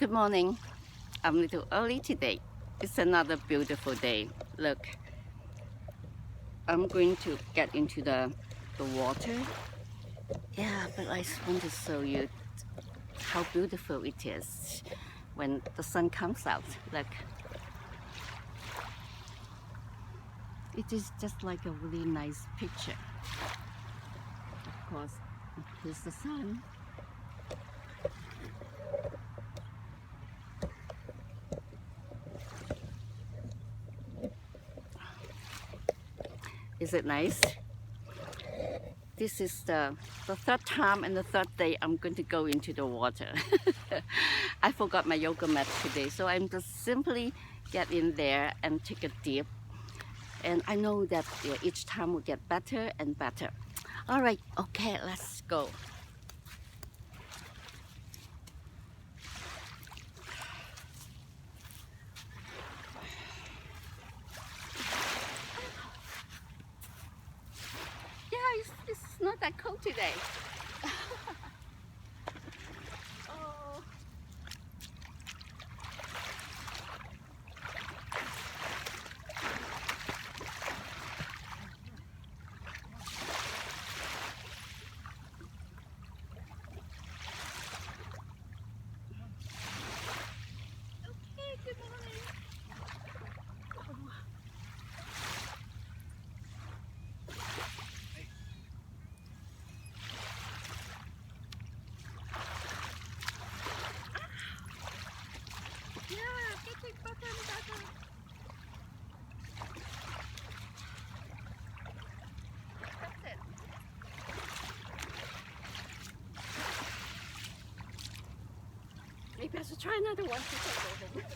Good morning. I'm a little early today. It's another beautiful day. Look, I'm going to get into the water. Yeah, but I just want to show you how beautiful it is when the sun comes out. Look, it is just like a really nice picture. Of course, here's the sun. Is it nice? This is the third time and the third day I'm going to go into the water. I forgot my yoga mat today, so I'm just simply get in there and take a dip. And I know that each time will get better and better. All right, okay, let's go. Yeah, it's not that cold today. Oh. Okay, good morning. Yeah, getting better and better. That's it. Maybe I should try another one to take over.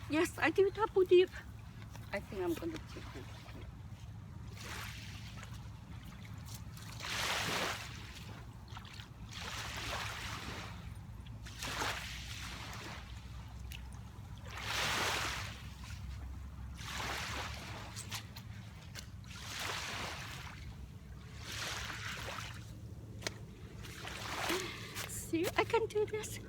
Yes, I do double dip. I think I'm going to take this. See, I can do this.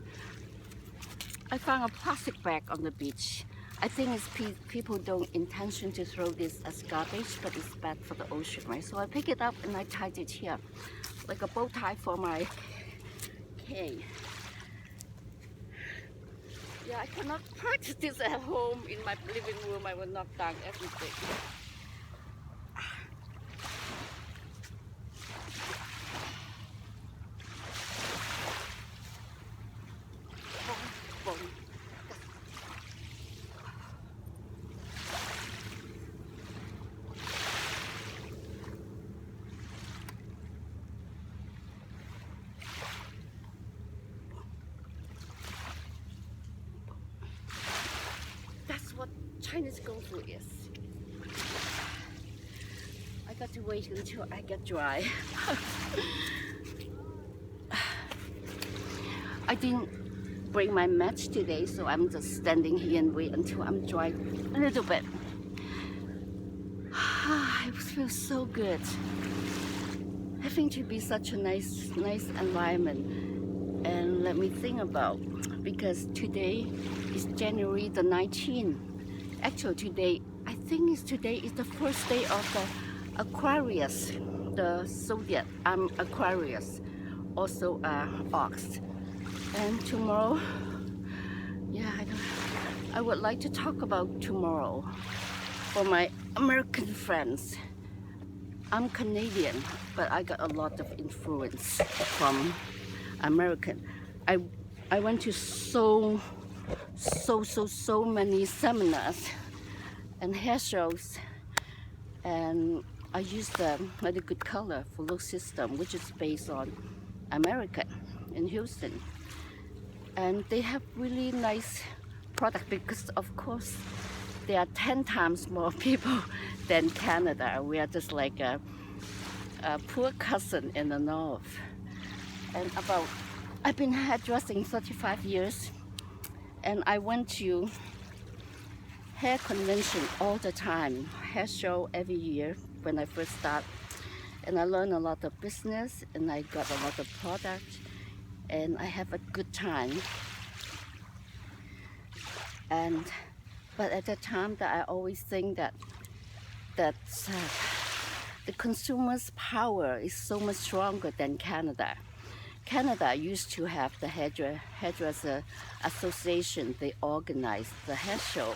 I found a plastic bag on the beach. I think it's people don't intention to throw this as garbage, but it's bad for the ocean, right? So I pick it up and I tied it here, like a bow tie for my cane. Yeah, I cannot practice this at home in my living room. I will knock down everything. Boom, boom. That's what Chinese Kung Fu is. I got to wait until I get dry. I didn't bring my mat today, so I'm just standing here and wait until I'm dry a little bit. It feels so good. Having to be such a nice environment. And let me think about, because today is January the 19th. Actually today, I think today is the first day of the Aquarius, the zodiac. I'm Aquarius, also Ox. And tomorrow, yeah, I would like to talk about tomorrow for my American friends. I'm Canadian, but I got a lot of influence from American. I went to so many seminars and hair shows And I used a really good color flow system, which is based on American in Houston. And they have really nice product because of course there are 10 times more people than Canada. We are just like a poor cousin in the north. And I've been hairdressing 35 years, and I went to hair convention all the time, hair show every year when I first started. And I learned a lot of business, and I got a lot of product, and I have a good time. And but at that time, that I always think that the consumer's power is so much stronger than Canada. Canada used to have the hairdresser association. They organize the hair show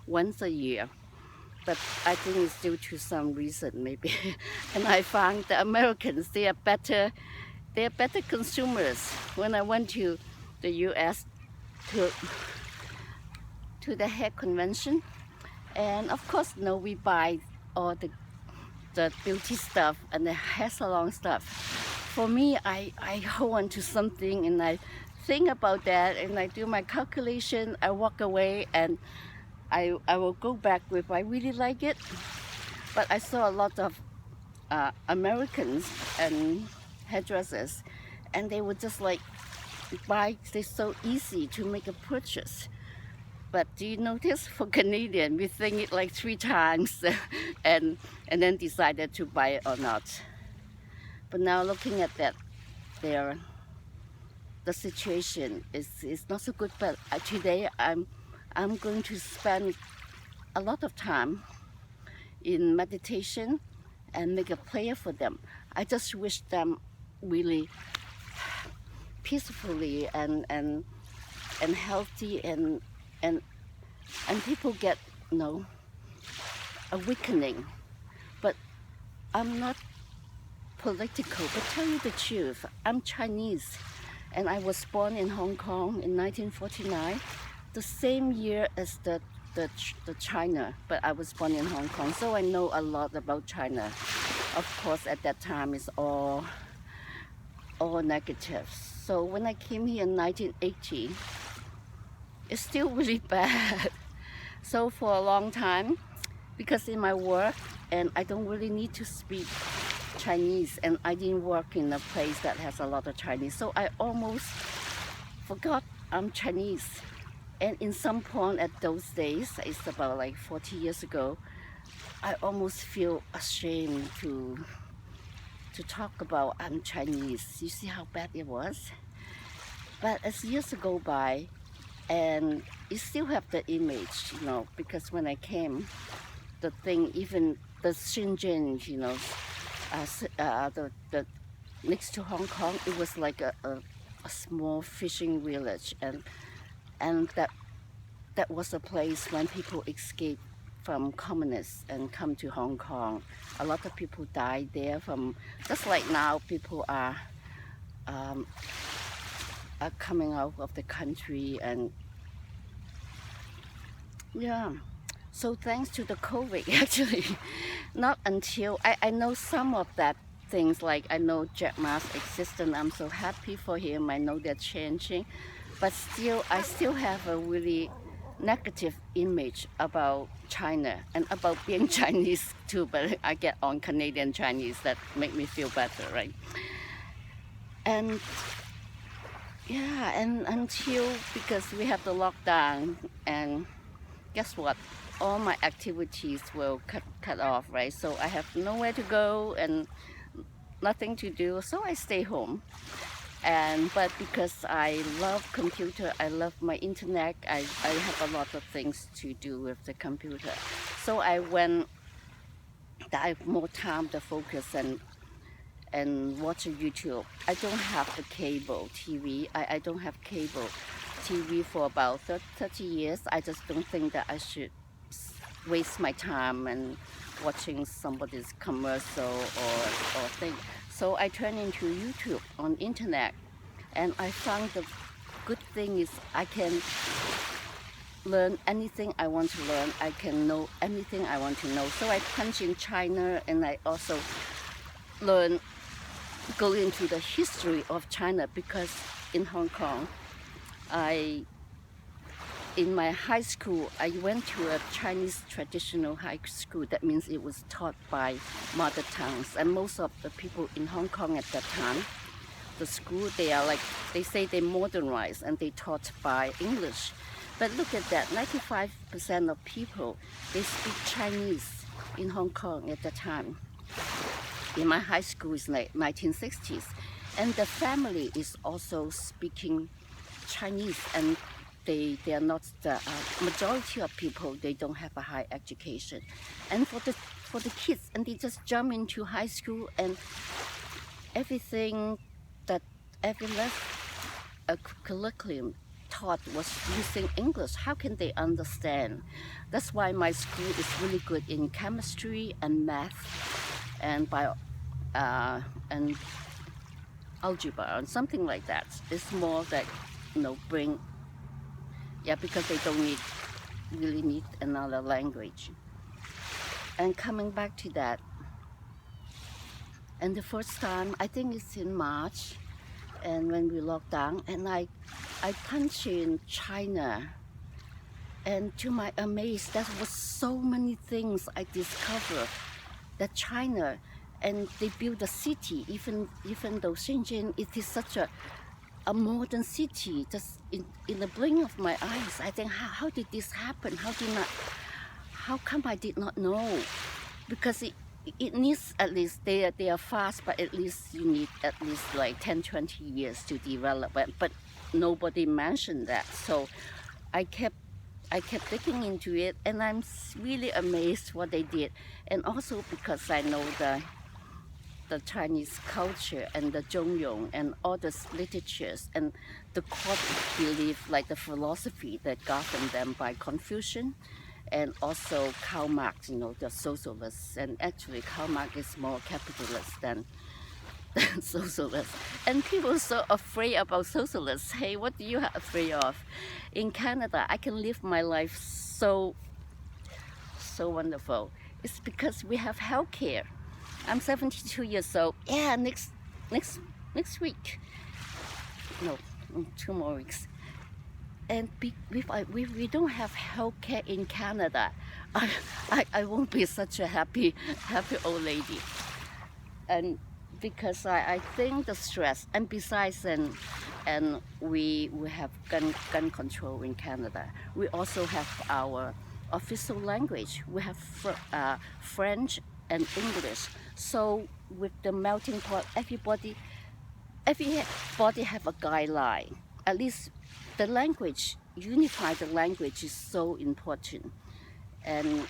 once a year, but I think it's due to some reason maybe. And I found the Americans, they are better consumers. When I went to the U.S. to the hair convention, and of course, we buy all the beauty stuff and the hair salon stuff. For me, I hold on to something and I think about that and I do my calculation. I walk away and I will go back if I really like it. But I saw a lot of Americans and hairdressers, and they would just like buy. It's so easy to make a purchase. But do you notice for Canadian, we think it like 3 times and then decided to buy it or not. But now looking at that, the situation is not so good. But today I'm going to spend a lot of time in meditation and make a prayer for them. I just wish them really peacefully and healthy and people get awakening. But I'm not political, but tell you the truth, I'm Chinese and I was born in Hong Kong in 1949, the same year as the China, but I was born in Hong Kong, so I know a lot about China. Of course, at that time it's all negative. So when I came here in 1980, it's still really bad. So for a long time, because in my work, and I don't really need to speak Chinese, and I didn't work in a place that has a lot of Chinese, so I almost forgot I'm Chinese. And in some point at those days, it's about like 40 years ago, I almost feel ashamed to talk about I'm Chinese. You see how bad it was? But as years go by, and you still have the image, because when I came, the thing, even the Shenzhen, the next to Hong Kong, it was like a small fishing village, and that was a place when people escaped from communists and come to Hong Kong. A lot of people died there from, just like now people are coming out of the country, and yeah. So thanks to the COVID, actually, not until, I know some of that things, like I know Jack Ma's existence, I'm so happy for him, I know they're changing, but still, I still have a really negative image about China and about being Chinese too, but I get on Canadian Chinese, that make me feel better, right? And yeah, and until, because we have the lockdown, and guess what? All my activities will cut off, right? So I have nowhere to go and nothing to do, so I stay home. But because I love computer, I love my internet, I have a lot of things to do with the computer. So I have more time to focus and watch YouTube. I don't have the cable TV. I don't have cable TV for about 30 years. I just don't think that I should waste my time and watching somebody's commercial or thing. So I turn into YouTube on internet, and I found the good thing is I can learn anything I want to learn. I can know anything I want to know. So I punch in China, and I also go into the history of China, because in Hong Kong, in my high school, I went to a Chinese traditional high school. That means it was taught by mother tongues. And most of the people in Hong Kong at that time, the school, they say they modernized and they taught by English. But look at that, 95% of people, they speak Chinese in Hong Kong at that time. In my high school, it's like 1960s. And the family is also speaking Chinese, and they are not the majority of people. They don't have a high education, and for the kids, and they just jump into high school, and everything that every curriculum taught was using English. How can they understand? That's why my school is really good in chemistry and math and bio and algebra and something like that. It's more that, bring. Yeah, because they don't really need another language. And coming back to that, and the first time, I think it's in March, and when we locked down, and I punched in China, and to my amaze, there was so many things I discovered that China, and they built a city, even though Shenzhen, it is such a modern city, just in the blink of my eyes. I think, how did this happen? How come I did not know? Because it needs, at least, they are fast, but at least you need at least like 10-20 years to develop it. But nobody mentioned that. So I kept looking into it, and I'm really amazed what they did. And also because I know the Chinese culture and the Zhongyong and all the literatures and the core belief, like the philosophy that governed them by Confucian, and also Karl Marx, the socialists. And actually Karl Marx is more capitalist than socialist. And people are so afraid about socialists. Hey, what do you have afraid of? In Canada, I can live my life so wonderful. It's because we have healthcare. I'm 72 years old. Yeah, next week. No, 2 more weeks. And if we don't have healthcare in Canada, I won't be such a happy old lady. And because I think the stress, and besides, and we have gun control in Canada. We also have our official language. We have French and English. So with the melting pot, everybody have a guideline. At least the language, unify the language is so important. And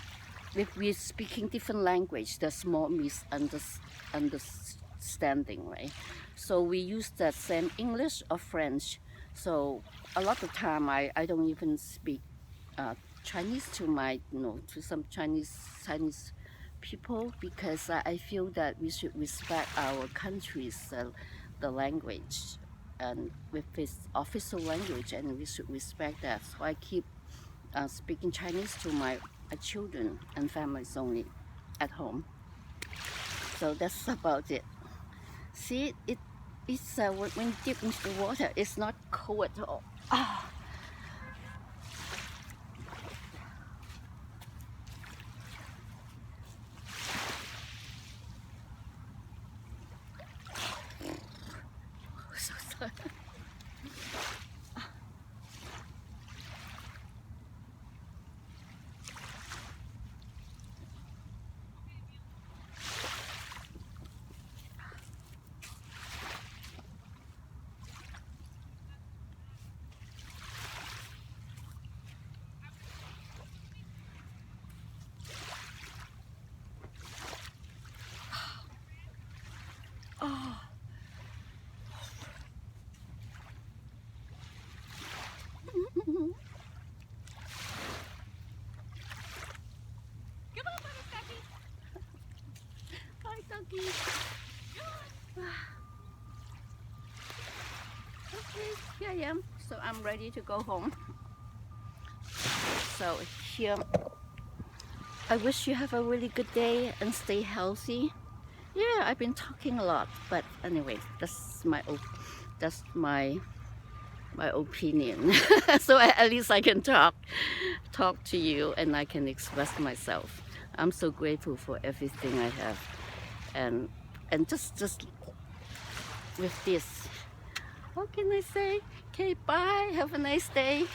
if we're speaking different language, there's more misunderstanding, right? So we use the same English or French. So a lot of time I don't even speak Chinese to to some Chinese people, because I feel that we should respect our country's the language, and with its official language, and we should respect that. So I keep speaking Chinese to my children and families only at home. So that's about it. See, it's when you dip into the water, it's not cold at all. Ah. So sorry. Oh. Hi, doggy. Okay, here I am. So I'm ready to go home. So here, I wish you have a really good day and stay healthy. Yeah, I've been talking a lot, but anyway, that's my opinion. So at least I can talk to you and I can express myself. I'm so grateful for everything I have, and just with this, what can I say? Okay, bye. Have a nice day.